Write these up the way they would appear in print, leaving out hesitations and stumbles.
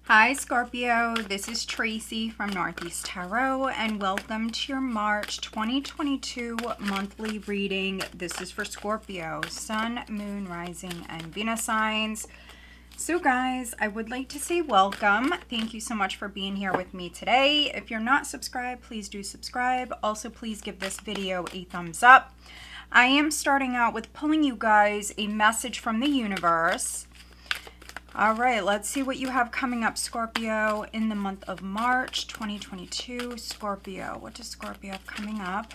Hi Scorpio, this is Tracy from Northeast Tarot and welcome to your March 2022 monthly reading. This is for Scorpio, Sun, Moon, Rising, and Venus signs. So guys, I would like to say welcome. Thank you so much for being here with me today. If you're not subscribed, please do subscribe. Also, please give this video a thumbs up. I am starting out with pulling you guys a message from the universe. All right, let's see what you have coming up, Scorpio, in the month of March 2022. Scorpio, what does Scorpio have coming up?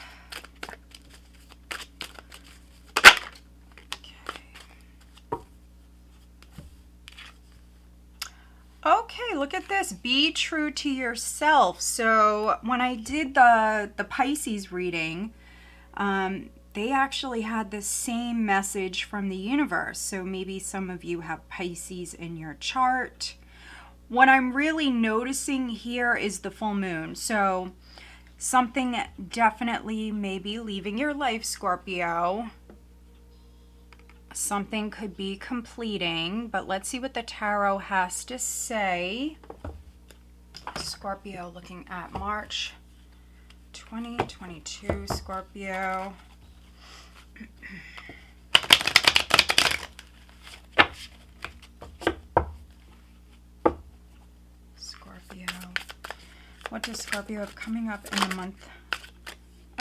Okay, look at this. Be true to yourself. So when I did the Pisces reading, they actually had the same message from the universe. So maybe some of you have Pisces in your chart. What I'm really noticing here is the full moon. So something definitely may be leaving your life, Scorpio. Something could be completing, but let's see what the tarot has to say. Scorpio, looking at March 2022, Scorpio. Scorpio. What does Scorpio have coming up in the month?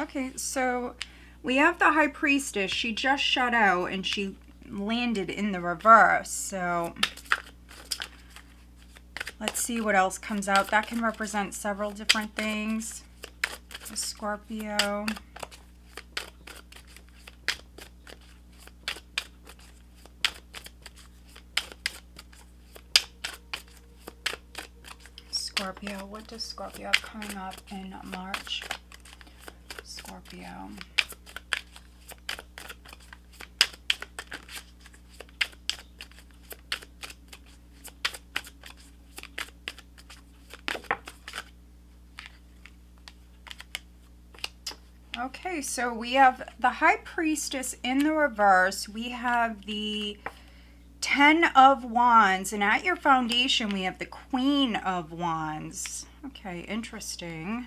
Okay, so we have the High Priestess. She just shut out and she landed in the reverse. So let's see what else comes out. That can represent several different things. Scorpio. Scorpio, what does Scorpio have coming up in March? Scorpio. Okay, so we have the High Priestess in the reverse. We have the 10 of Wands, and at your foundation we have the Queen of Wands. Okay, interesting.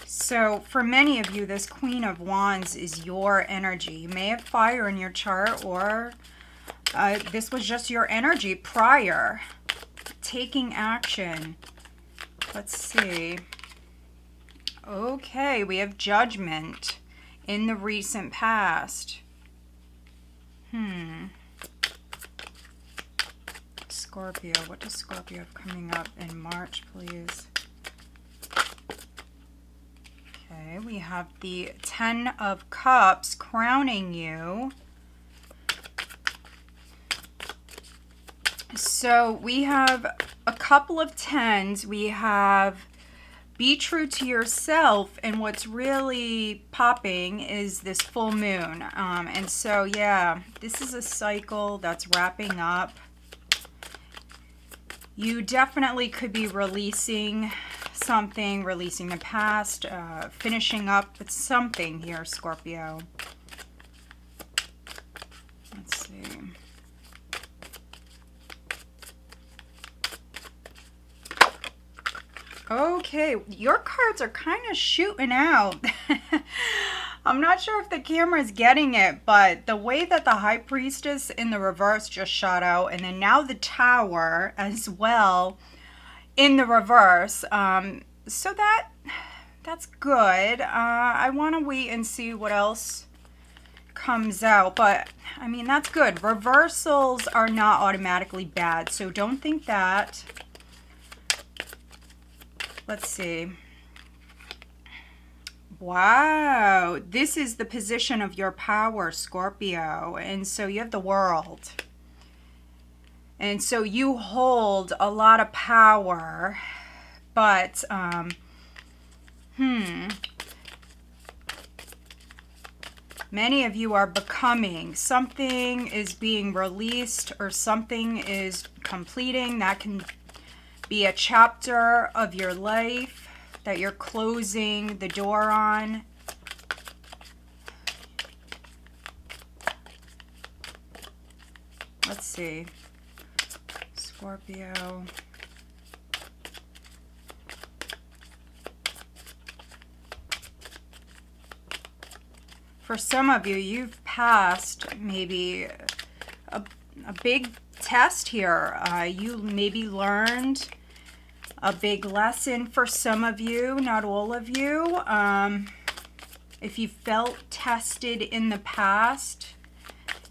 So for many of you, this Queen of Wands is your energy. You may have fire in your chart, or this was just your energy prior. Taking action. Let's see. Okay, we have Judgment in the recent past. Scorpio, what does Scorpio have coming up in March, please? Okay, we have the 10 of Cups crowning you. So we have a couple of 10s. We have be true to yourself, and what's really popping is this full moon. And so, yeah, this is a cycle that's wrapping up. You definitely could be releasing something, releasing the past, finishing up with something here, Scorpio. Let's see. Okay, your cards are kind of shooting out. I'm not sure if the camera is getting it, but the way that the High Priestess in the reverse just shot out, and then now the Tower as well in the reverse. So that's good. I want to wait and see what else comes out, but I mean, that's good. Reversals are not automatically bad, so don't think that. Let's see. Wow, this is the position of your power, Scorpio. And so you have the World. And so you hold a lot of power, but many of you are becoming. Something is being released or something is completing. That can be a chapter of your life that you're closing the door on. Let's see. Scorpio. For some of you, you've passed maybe a big test here. You maybe learned a big lesson for some of you, not all of you. If you felt tested in the past,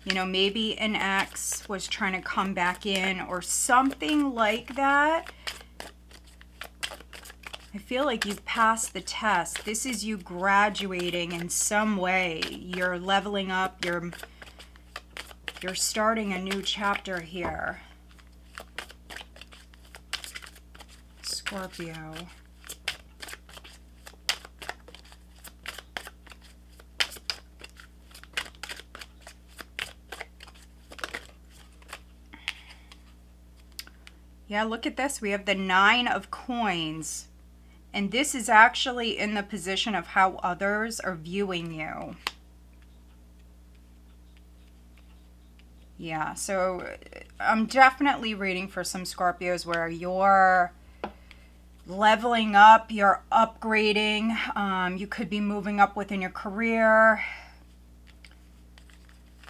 you know, maybe an ex was trying to come back in or something like that. I feel like you've passed the test. This is you graduating in some way. You're leveling up. You're starting a new chapter here. Scorpio. Yeah, look at this. We have the 9 of coins. And this is actually in the position of how others are viewing you. Yeah, so I'm definitely reading for some Scorpios where you're leveling up, you're upgrading. You could be moving up within your career.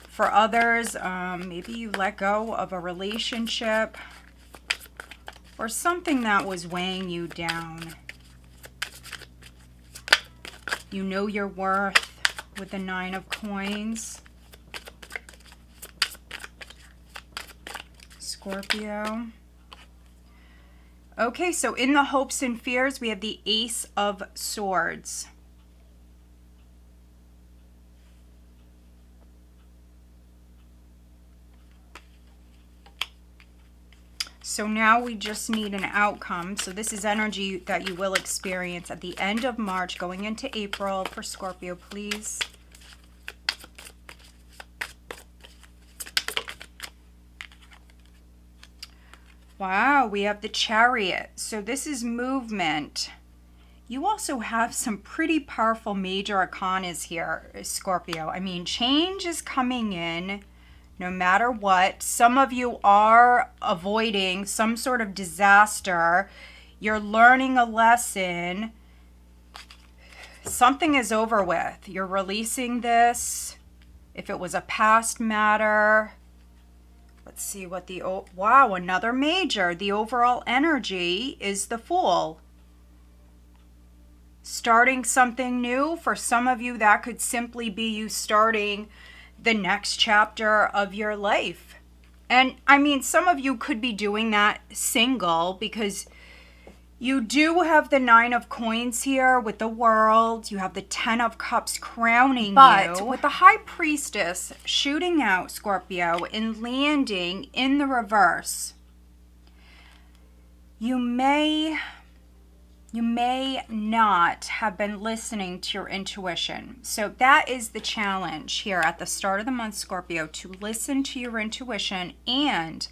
For others, maybe you let go of a relationship or something that was weighing you down. You know your worth with the 9 of coins. Scorpio. Okay, so in the hopes and fears, we have the Ace of Swords. So now we just need an outcome. So this is energy that you will experience at the end of March going into April for Scorpio, please. Wow, we have the Chariot. So this is movement. You also have some pretty powerful major arcanas here, Scorpio. I mean, change is coming in. No matter what, some of you are avoiding some sort of disaster. You're learning a lesson. Something is over with. You're releasing this. If it was a past matter. Let's see what the... wow, another major. The overall energy is the Fool. Starting something new. For some of you, that could simply be you starting the next chapter of your life. And I mean, some of you could be doing that single because you do have the 9 of coins here with the World. You have the 10 of Cups crowning you. But with the High Priestess shooting out, Scorpio, and landing in the reverse, you may not have been listening to your intuition. So that is the challenge here at the start of the month, Scorpio, to listen to your intuition and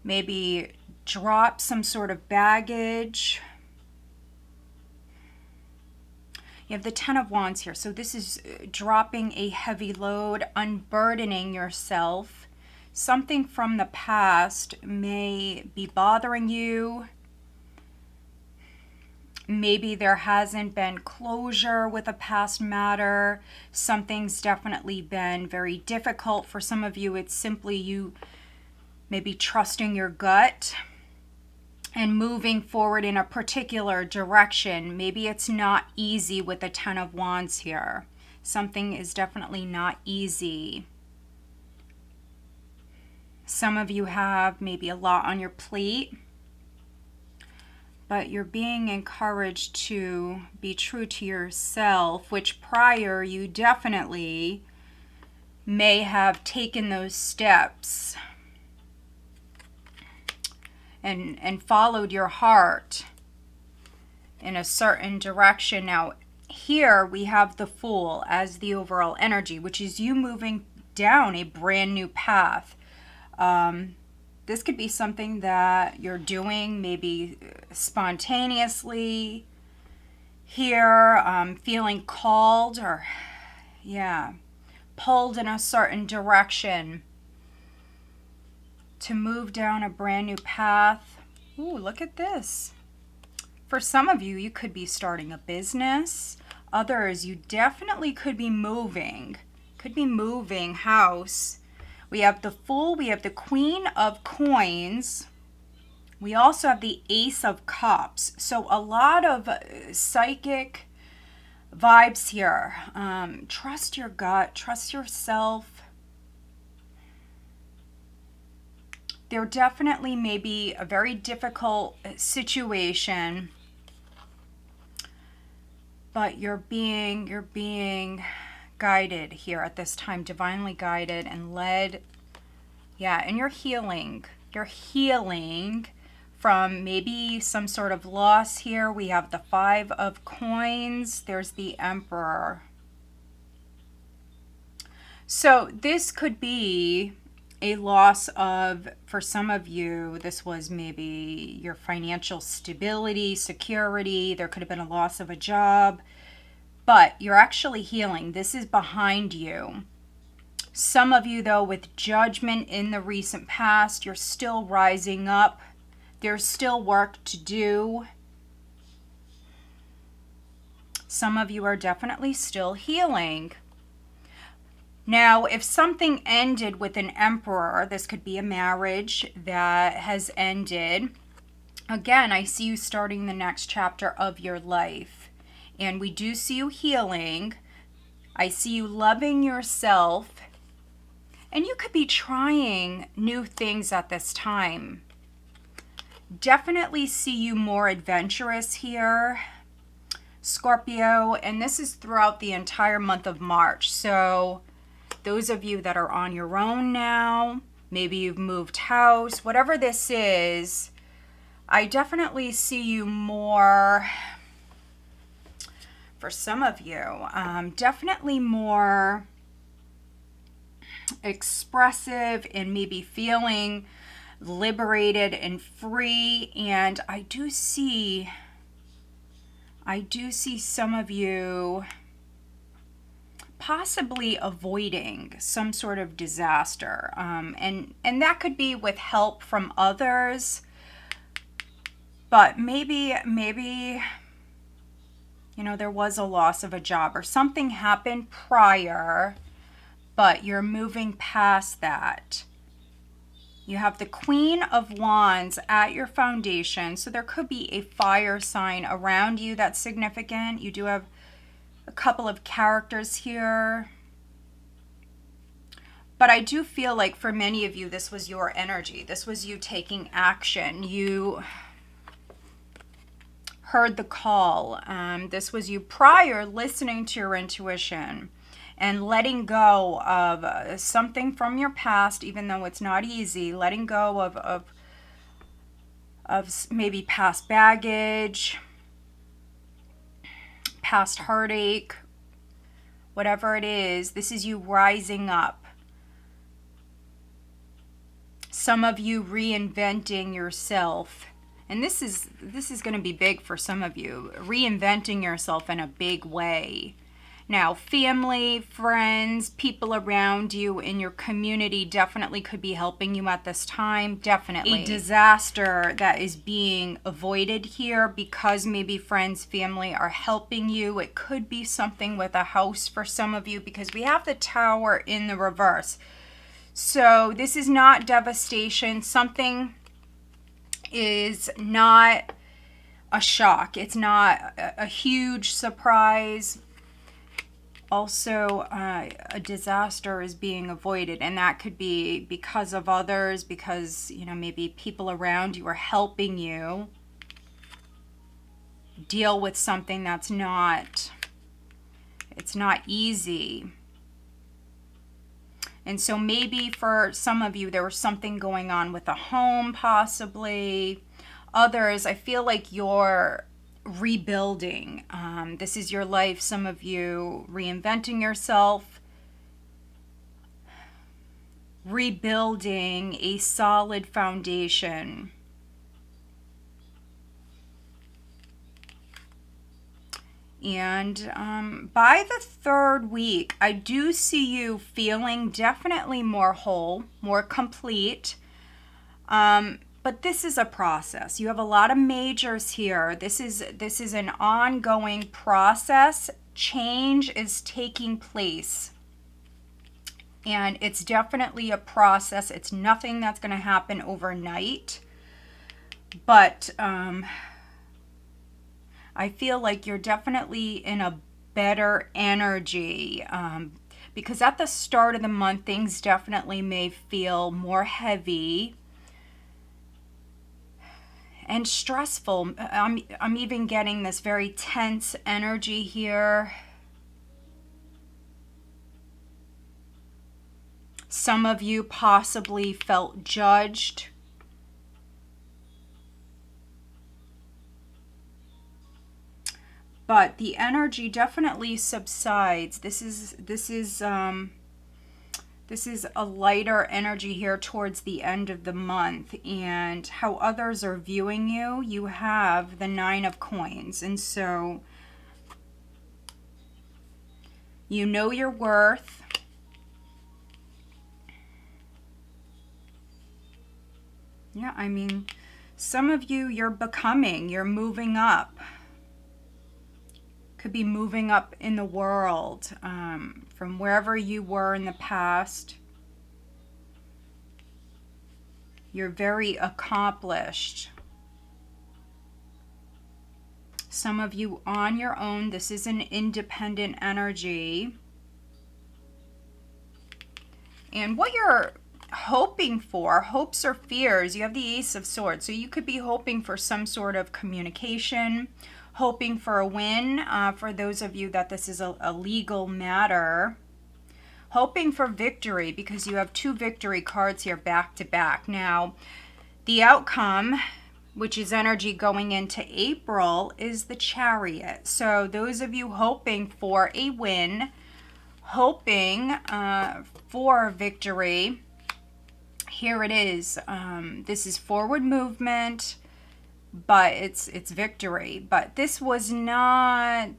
maybe drop some sort of baggage. You have the 10 of Wands here. So this is dropping a heavy load, unburdening yourself. Something from the past may be bothering you. Maybe there hasn't been closure with a past matter. Something's definitely been very difficult. For some of you, it's simply you maybe trusting your gut and moving forward in a particular direction. Maybe it's not easy with the 10 of Wands here. Something is definitely not easy. Some of you have maybe a lot on your plate, but you're being encouraged to be true to yourself, which prior you definitely may have taken those steps and followed your heart in a certain direction. Now, here we have the Fool as the overall energy, which is you moving down a brand new path. This could be something that you're doing maybe spontaneously here, feeling called or, yeah, pulled in a certain direction. to move down a brand new path. Ooh, look at this. For some of you, you could be starting a business. Others, you definitely could be moving. Could be moving house. We have the Fool. We have the Queen of Coins. We also have the Ace of Cups. So a lot of psychic vibes here. Trust your gut. Trust yourself. There definitely may be a very difficult situation, but you're being guided here at this time, divinely guided and led. Yeah, and you're healing. You're healing from maybe some sort of loss here. We have the Five of Coins. There's the Emperor. So this could be a loss of, for some of you, this was maybe your financial stability, security. There could have been a loss of a job, but you're actually healing. This is behind you. Some of you, though, with judgment in the recent past, you're still rising up. There's still work to do. Some of you are definitely still healing. Now, if something ended with an Emperor, this could be a marriage that has ended. Again, I see you starting the next chapter of your life. And we do see you healing. I see you loving yourself. And you could be trying new things at this time. Definitely see you more adventurous here, Scorpio. And this is throughout the entire month of March. So those of you that are on your own now, maybe you've moved house, whatever this is, I definitely see you more, for some of you, definitely more expressive and maybe feeling liberated and free. And I do see some of you possibly avoiding some sort of disaster. And that could be with help from others. But maybe, you know, there was a loss of a job or something happened prior, but you're moving past that. You have the Queen of Wands at your foundation. So there could be a fire sign around you that's significant. You do have a couple of characters here. But I do feel like for many of you, this was your energy. This was you taking action. You heard the call. This was you prior listening to your intuition and letting go of something from your past, even though it's not easy. Letting go of maybe past baggage, past heartache, whatever it is. This is you rising up. Some of you reinventing yourself. And this is going to be big for some of you. Reinventing yourself in a big way. Now, family, friends, people around you in your community definitely could be helping you at this time. Definitely. A disaster that is being avoided here because maybe friends, family are helping you. It could be something with a house for some of you because we have the Tower in the reverse. So this is not devastation. Something is not a shock. It's not a huge surprise. Also, a disaster is being avoided, and that could be because of others, because, you know, maybe people around you are helping you deal with something that's not, it's not easy. And so maybe for some of you, there was something going on with a home, possibly. Others, I feel like you're rebuilding. This is your life. Some of you reinventing yourself, rebuilding a solid foundation. And by the third week, I do see you feeling definitely more whole, more complete. But this is a process. You have a lot of majors here. This is an ongoing process. Change is taking place. And it's definitely a process. It's nothing that's going to happen overnight. But I feel like you're definitely in a better energy. Because at the start of the month, things definitely may feel more heavy and stressful. I'm even getting this very tense energy here. Some of you possibly felt judged. But the energy definitely subsides. This is a lighter energy here towards the end of the month. And how others are viewing you, you have the 9 of Coins. And so you know your worth. Yeah, I mean, some of you, you're moving up. Could be moving up in the world from wherever you were in the past. You're very accomplished. Some of you on your own. This is an independent energy. And what you're hoping for, hopes or fears, you have the Ace of Swords. So you could be hoping for some sort of communication, hoping for a win, for those of you that this is a legal matter. Hoping for victory, because you have 2 victory cards here back to back. Now, the outcome, which is energy going into April, is the Chariot. So those of you hoping for a win, hoping for victory, here it is. This is forward movement, but it's victory. But this was not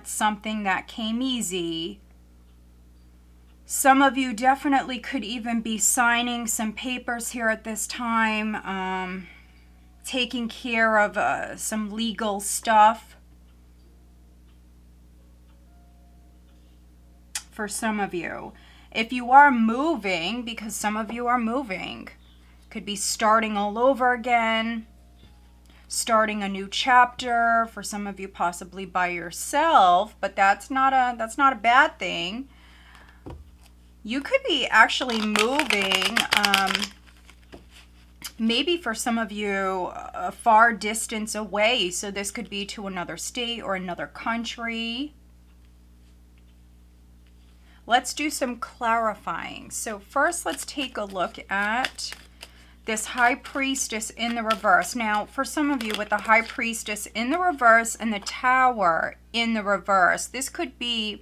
something that came easy. Some of you definitely could even be signing some papers here at this time, taking care of some legal stuff. For some of you, if you are moving, because some of you are moving, could be starting all over again, starting a new chapter. For some of you, possibly by yourself, but that's not a bad thing. You could be actually moving, maybe for some of you, a far distance away. So this could be to another state or another country. Let's do some clarifying. So first, let's take a look at this High Priestess in the reverse. Now, for some of you with the High Priestess in the reverse and the Tower in the reverse, this could be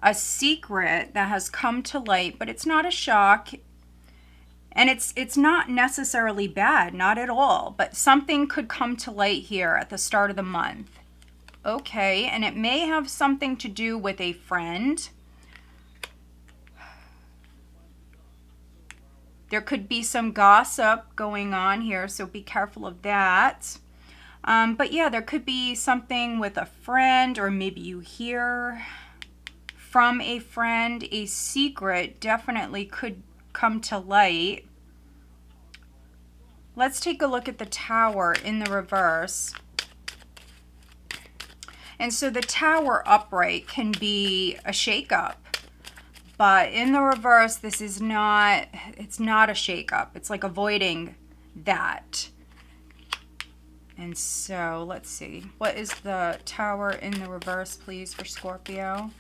a secret that has come to light, but it's not a shock. And it's not necessarily bad, not at all. But something could come to light here at the start of the month. Okay, and it may have something to do with a friend. There could be some gossip going on here, so be careful of that. But yeah, there could be something with a friend, or maybe you hear from a friend. A secret definitely could come to light. Let's take a look at the Tower in the reverse. And so the Tower upright can be a shakeup. But in the reverse, this is not, it's not a shakeup. It's like avoiding that. And so let's see. What is the Tower in the reverse, please, for Scorpio?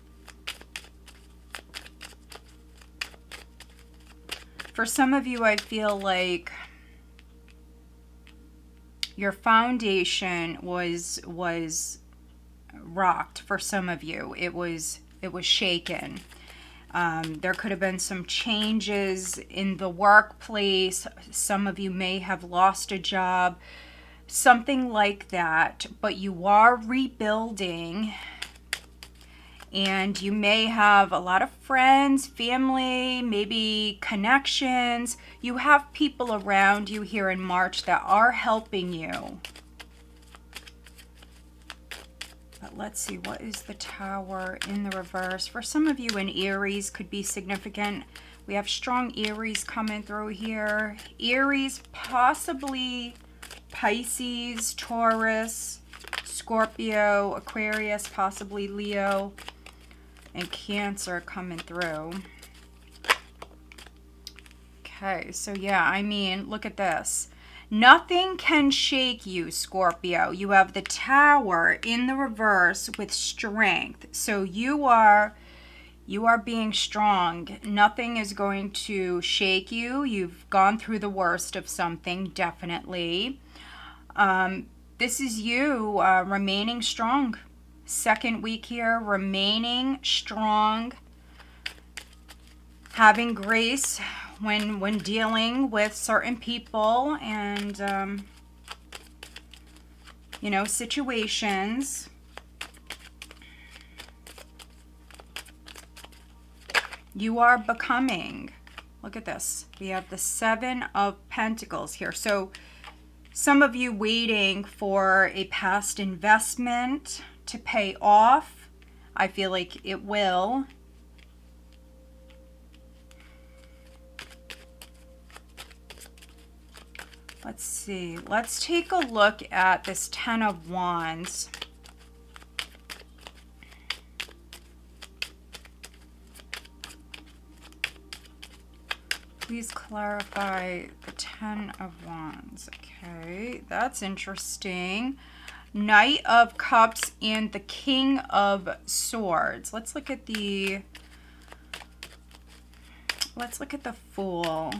For some of you, I feel like your foundation was rocked. For some of you, it was shaken. There could have been some changes in the workplace. Some of you may have lost a job, something like that. But you are rebuilding. And you may have a lot of friends, family, maybe connections. You have people around you here in March that are helping you. But let's see, what is the Tower in the reverse? For some of you, an Aries could be significant. We have strong Aries coming through here. Aries, possibly Pisces, Taurus, Scorpio, Aquarius, possibly Leo, and Cancer coming through. Okay, so yeah, I mean, look at this. Nothing can shake you, Scorpio. You have the Tower in the reverse with strength. So you are being strong. Nothing is going to shake you. You've gone through the worst of something, definitely. This is you remaining strong. Second week here, remaining strong. Having grace when dealing with certain people and, you know, situations. You are becoming. Look at this. We have the Seven of Pentacles here. So some of you waiting for a past investment to pay off. I feel like it will. Let's see. Let's take a look at this Ten of Wands. Please clarify the Ten of Wands. Okay, that's interesting. Knight of Cups and the King of Swords. Let's look at the Fool.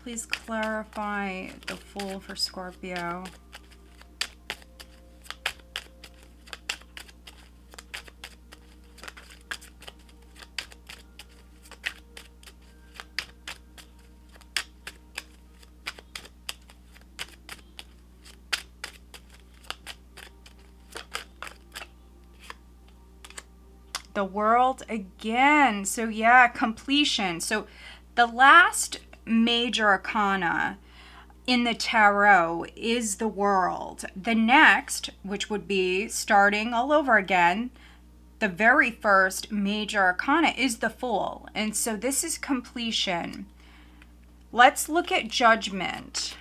Please clarify the Fool for Scorpio. The World again. So yeah, completion. So the last major arcana in the tarot is the World. The next, which would be starting all over again, the very first major arcana is the Fool. And so this is completion. Let's look at Judgment.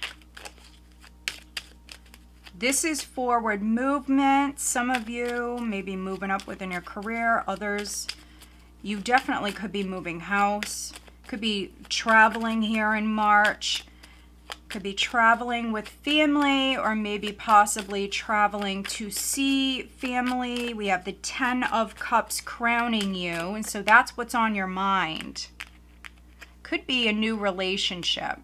This is forward movement. Some of you may be moving up within your career. Others, you definitely could be moving house. Could be traveling here in March. Could be traveling with family or maybe possibly traveling to see family. We have the Ten of Cups crowning you. And so that's what's on your mind. Could be a new relationship.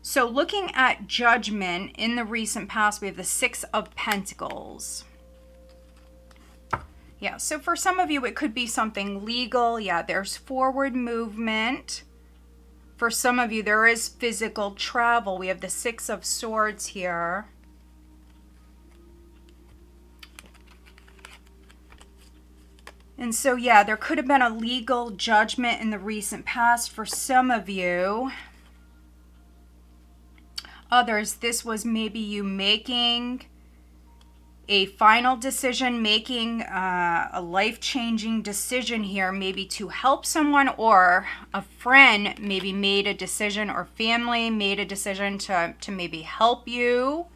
So looking at Judgment in the recent past, we have the Six of Pentacles. Yeah, so for some of you, it could be something legal. Yeah, there's forward movement. For some of you, there is physical travel. We have the Six of Swords here. And so, yeah, there could have been a legal judgment in the recent past for some of you. Others, this was maybe you making a final decision, making a life-changing decision here, maybe to help someone, or a friend maybe made a decision, or family made a decision to maybe help you.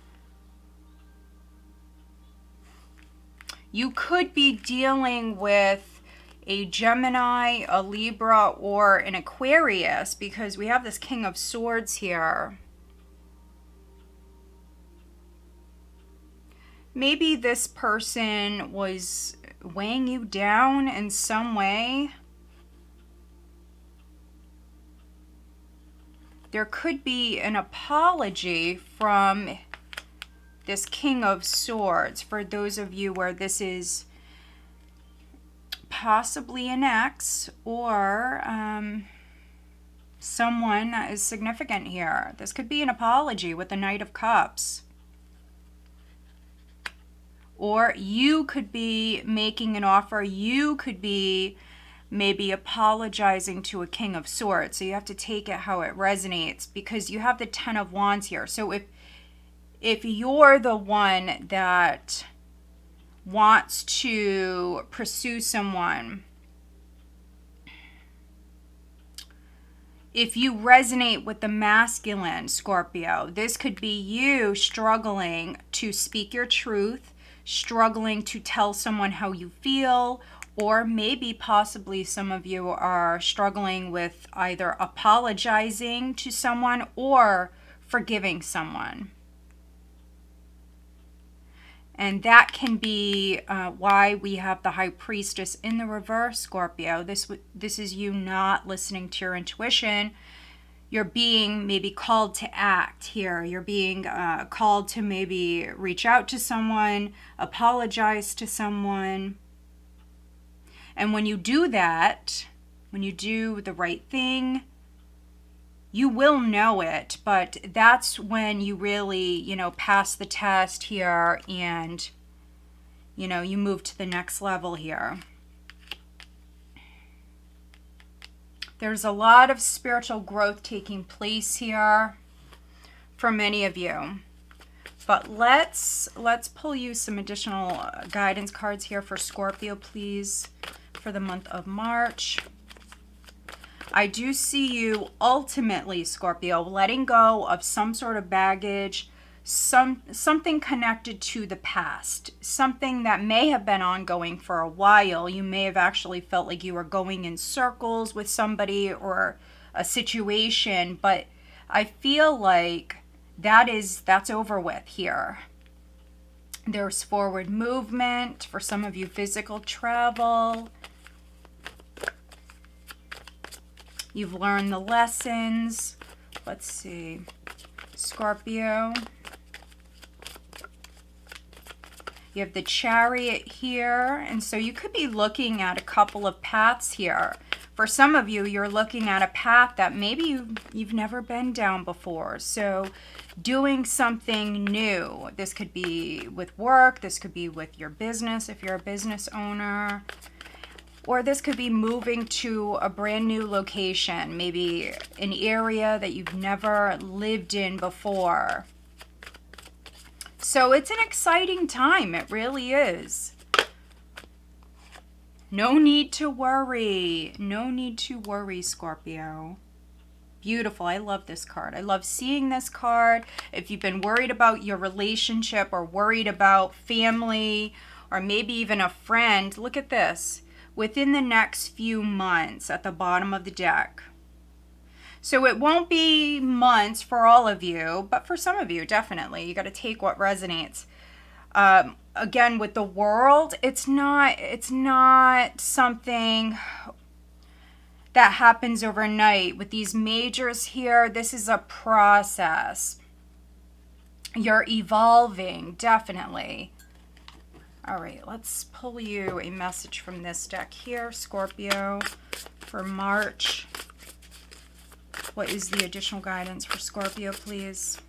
You could be dealing with a Gemini, a Libra, or an Aquarius, because we have this King of Swords here. Maybe this person was weighing you down in some way. There could be an apology from this King of Swords for those of you where this is possibly an ex or someone that is significant here. This could be an apology with the Knight of Cups. Or you could be making an offer. You could be maybe apologizing to a King of Swords. So you have to take it how it resonates, because you have the Ten of Wands here. So if you're the one that wants to pursue someone, if you resonate with the masculine, Scorpio, this could be you struggling to speak your truth, struggling to tell someone how you feel, or maybe possibly some of you are struggling with either apologizing to someone or forgiving someone. And that can be why we have the High Priestess in the reverse, Scorpio. This is you not listening to your intuition. You're being maybe called to act here. You're being called to maybe reach out to someone, apologize to someone. And when you do that, when you do the right thing, you will know it, but that's when you really, pass the test here and, you move to the next level here. There's a lot of spiritual growth taking place here for many of you. But let's pull you some additional guidance cards here for Scorpio, please, for the month of March. I do see you ultimately, Scorpio, letting go of some sort of baggage, something connected to the past, something that may have been ongoing for a while. You may have actually felt like you were going in circles with somebody or a situation, but I feel like that's over with here. There's forward movement, for some of you, physical travel. You've learned the lessons. Let's see. Scorpio. You have the Chariot here. And so you could be looking at a couple of paths here. For some of you, you're looking at a path that maybe you've never been down before. So doing something new. This could be with work. This could be with your business if you're a business owner. Or this could be moving to a brand new location, maybe an area that you've never lived in before. So it's an exciting time. It really is. No need to worry. No need to worry, Scorpio. Beautiful. I love this card. I love seeing this card. If you've been worried about your relationship or worried about family or maybe even a friend, look at this. Within the next few months at the bottom of the deck. So it won't be months for all of you, but for some of you, definitely. You got to take what resonates. Again, with the World, it's not something that happens overnight. With these majors here, this is a process. You're evolving, definitely. All right, let's pull you a message from this deck here, Scorpio, for March. What is the additional guidance for Scorpio, please?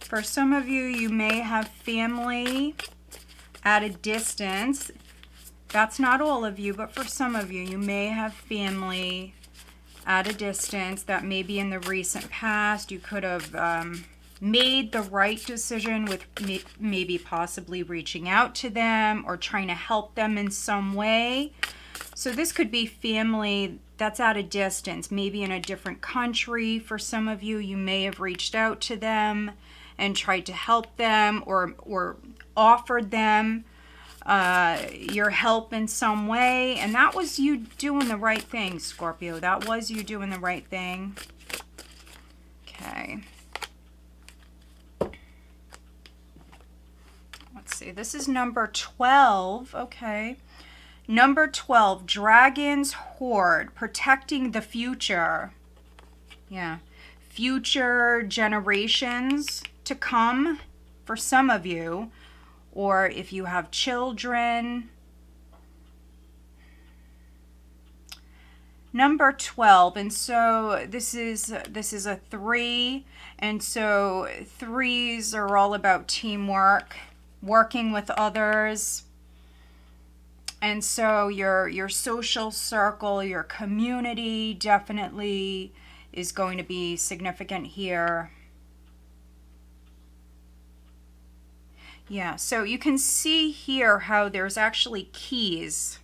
For some of you, you may have family at a distance. That's not all of you, but for some of you, you may have family at a distance that maybe in the recent past you could have made the right decision with maybe possibly reaching out to them or trying to help them in some way. So this could be family that's at a distance, maybe in a different country. For some of you, you may have reached out to them and tried to help them or offered them your help in some way. And that was you doing the right thing, Scorpio. That was you doing the right thing. Okay. Let's see. This is number 12. Okay. Number 12, Dragon's Hoard, protecting the future. Yeah. Future generations to come for some of you, or if you have children. Number 12, and so this is a 3, and so 3s are all about teamwork, working with others. And so your social circle, your community definitely is going to be significant here. Yeah, so you can see here how there's actually keys.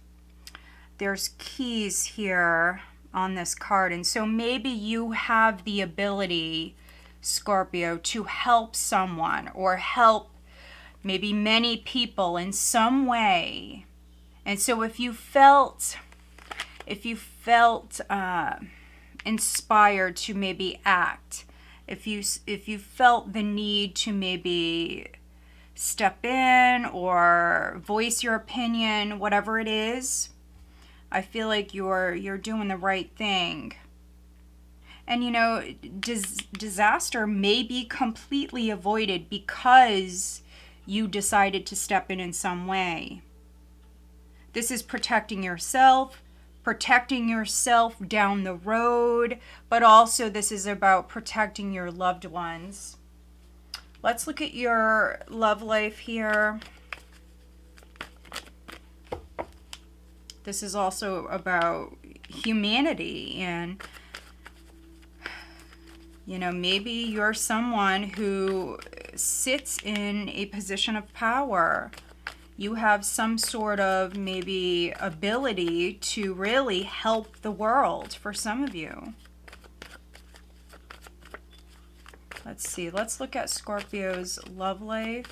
There's keys here on this card. And so maybe you have the ability, Scorpio, to help someone or help maybe many people in some way. And so if you felt inspired to maybe act, if you felt the need to maybe step in or voice your opinion, whatever it is, I feel like you're doing the right thing. And you know, disaster may be completely avoided because you decided to step in some way. This is protecting yourself down the road, but also this is about protecting your loved ones. Let's look at your love life here. This is also about humanity, and you know, maybe you're someone who sits in a position of power. You have some sort of maybe ability to really help the world for some of you. Let's see. Let's look at Scorpio's love life.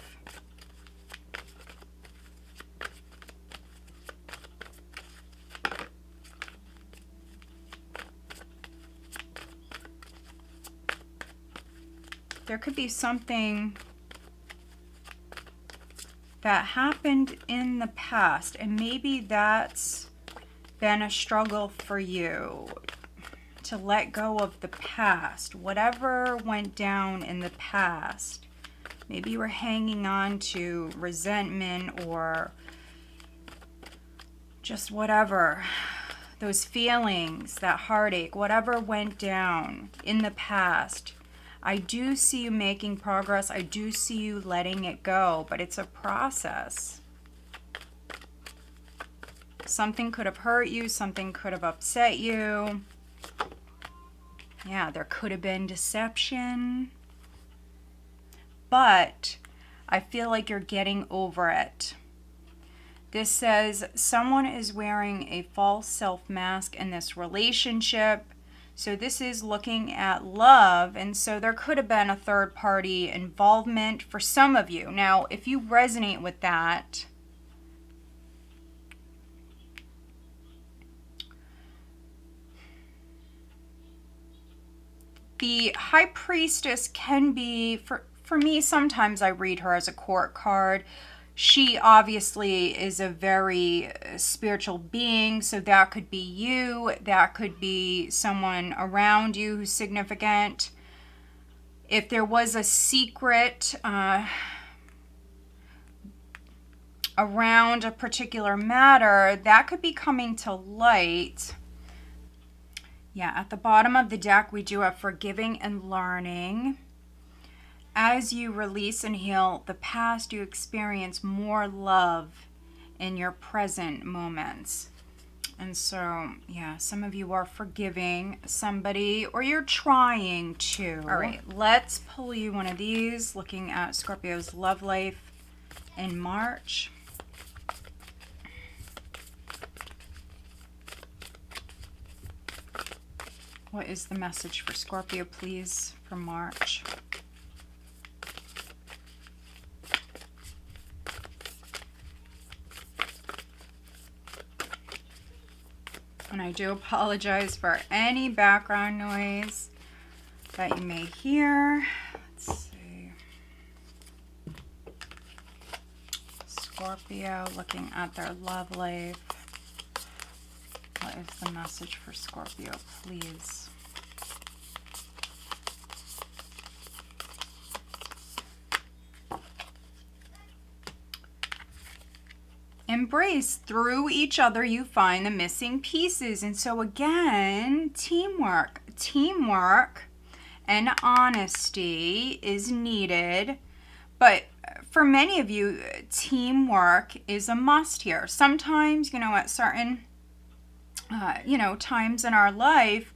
There could be something that happened in the past, and maybe that's been a struggle for you to let go of the past. Whatever went down in the past, maybe you were hanging on to resentment or just whatever, those feelings, that heartache, whatever went down in the past. I do see you making progress. I do see you letting it go, but it's a process. Something could have hurt you. Something could have upset you. Yeah, there could have been deception. But I feel like you're getting over it. This says someone is wearing a false self mask in this relationship. So this is looking at love, and so there could have been a third party involvement for some of you. Now, if you resonate with that, the High Priestess can be, for me, sometimes I read her as a court card. She obviously is a very spiritual being, so that could be you. That could be someone around you who's significant. If there was a secret around a particular matter, that could be coming to light. Yeah, at the bottom of the deck, we do have forgiving and learning. As you release and heal the past, you experience more love in your present moments. And so, yeah, some of you are forgiving somebody, or you're trying to. All right, let's pull you one of these, looking at Scorpio's love life in March. What is the message for Scorpio, please, for March? And I do apologize for any background noise that you may hear. Let's see. Scorpio, looking at their love life. What is the message for Scorpio, please? Embrace. Through each other you find the missing pieces. And so again, teamwork and honesty is needed. But for many of you, teamwork is a must here. Sometimes, you know, at certain times in our life,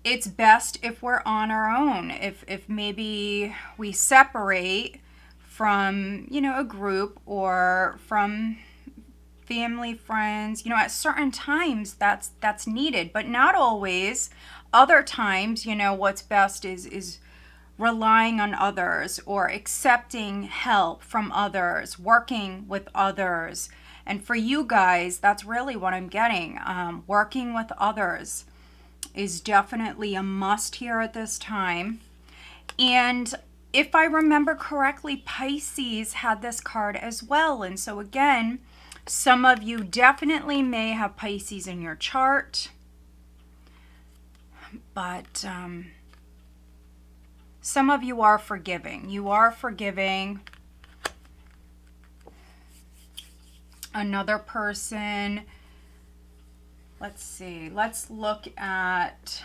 it's best if we're on our own. If maybe we separate from, you know, a group or from family, friends, you know, at certain times that's needed, but not always. Other times, you know, what's best is relying on others or accepting help from others, working with others. And for you guys, that's really what I'm getting. Working with others is definitely a must here at this time. And if I remember correctly, Pisces had this card as well. And so again, some of you definitely may have Pisces in your chart. But some of you are forgiving. You are forgiving another person. Let's see. Let's look at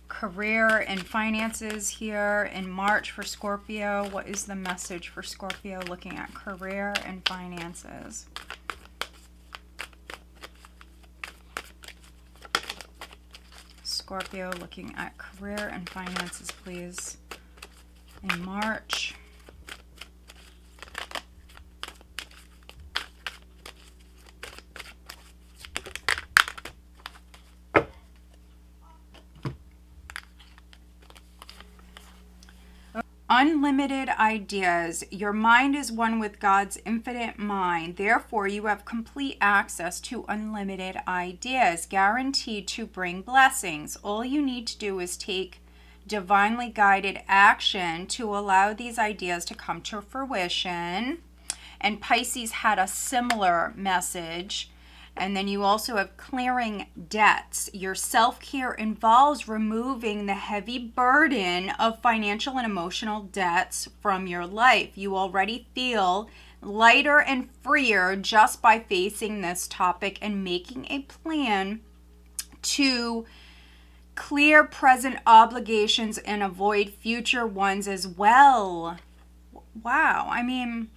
career and finances here in March for Scorpio. What is the message for Scorpio looking at career and finances? Scorpio looking at career and finances, please, in March. Unlimited ideas. Your mind is one with God's infinite mind. Therefore, you have complete access to unlimited ideas, guaranteed to bring blessings. All you need to do is take divinely guided action to allow these ideas to come to fruition. And Pisces had a similar message. And then you also have clearing debts. Your self-care involves removing the heavy burden of financial and emotional debts from your life. You already feel lighter and freer just by facing this topic and making a plan to clear present obligations and avoid future ones as well. Wow, I mean,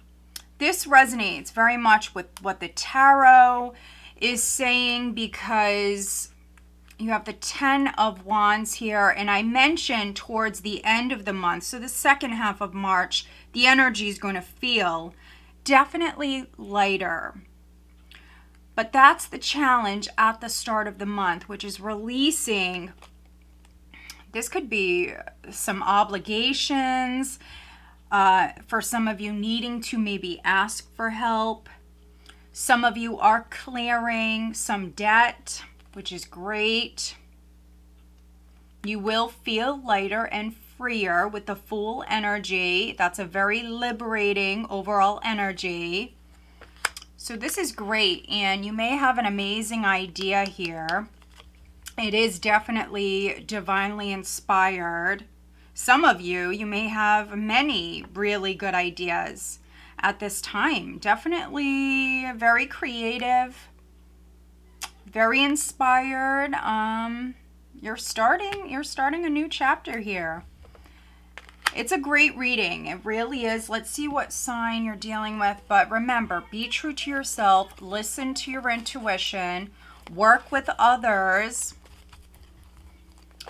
this resonates very much with what the tarot is saying, because you have the 10 of Wands here, and I mentioned towards the end of the month, so the second half of March, the energy is going to feel definitely lighter. But that's the challenge at the start of the month, which is releasing. This could be some obligations, for some of you needing to maybe ask for help. Some of you are clearing some debt, which is great. You will feel lighter and freer with the Fool energy. That's a very liberating overall energy. So this is great, and you may have an amazing idea here. It is definitely divinely inspired. Some of you, you may have many really good ideas at this time. Definitely very creative, very inspired. You're starting a new chapter here. It's a great reading. It really is. Let's see what sign you're dealing with. But remember, be true to yourself. Listen to your intuition. Work with others.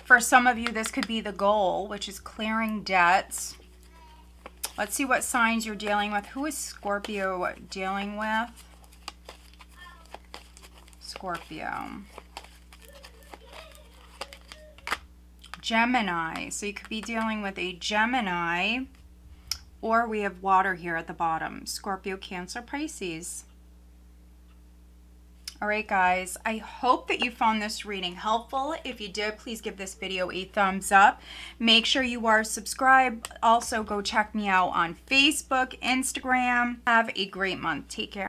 For some of you, this could be the goal, which is clearing debts. Let's see what signs you're dealing with. Who is Scorpio dealing with? Scorpio. Gemini. So you could be dealing with a Gemini, or we have water here at the bottom. Scorpio, Cancer, Pisces. All right, guys, I hope that you found this reading helpful. If you did, please give this video a thumbs up. Make sure you are subscribed. Also, go check me out on Facebook, Instagram. Have a great month. Take care.